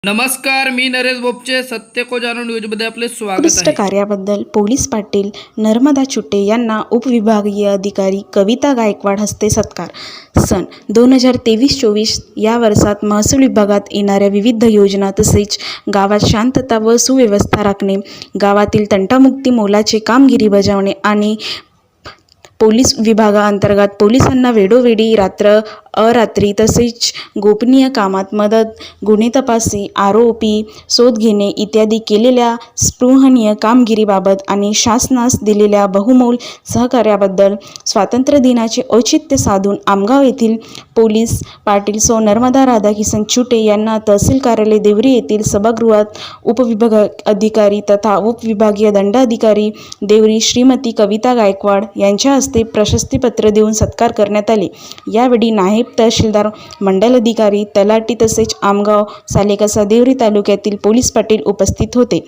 नमस्कार, मी नरेश बोपचे. सत्य को जाणून न्यूजमध्ये आपले स्वागत उत्कृष्ट आहे. कार्याबद्दल पोलीस पाटील नर्मदा चुटे यांना उपविभागीय अधिकारी कविता गायकवाड हस्ते सत्कार. सन 2023-24 या वर्षात महसूल विभागात येणाऱ्या विविध योजना तसेच गावात शांतता व सुव्यवस्था राखणे, गावातील तंटामुक्ती मोलाचे कामगिरी बजावणे आणि पोलीस विभागाअंतर्गत पोलिसांना वेळोवेळी अरात्री तसेच गोपनीय कामात मदत, गुन्हे तपासी, आरोपी शोध घेणे इत्यादी केलेल्या स्पृहणीय कामगिरीबाबत आणि शासनास दिलेल्या बहुमोल सहकार्याबद्दल स्वातंत्र्य दिनाचे औचित्य साधून आमगाव येथील पोलीस पाटील सौ नर्मदा राधाकिसन चुटे यांना तहसील कार्यालय देवरी येथील सभागृहात उपविभाग अधिकारी तथा उपविभागीय दंडाधिकारी देवरी श्रीमती कविता गायकवाड यांच्या हस्ते प्रशस्तीपत्र देऊन सत्कार करण्यात आले. यावेळी नायब तहसीलदार, मंडल अधिकारी, तलाठी तसेच आमगाव, सालेकसा, देवरी तालुक्यातील पोलीस पाटील उपस्थित होते.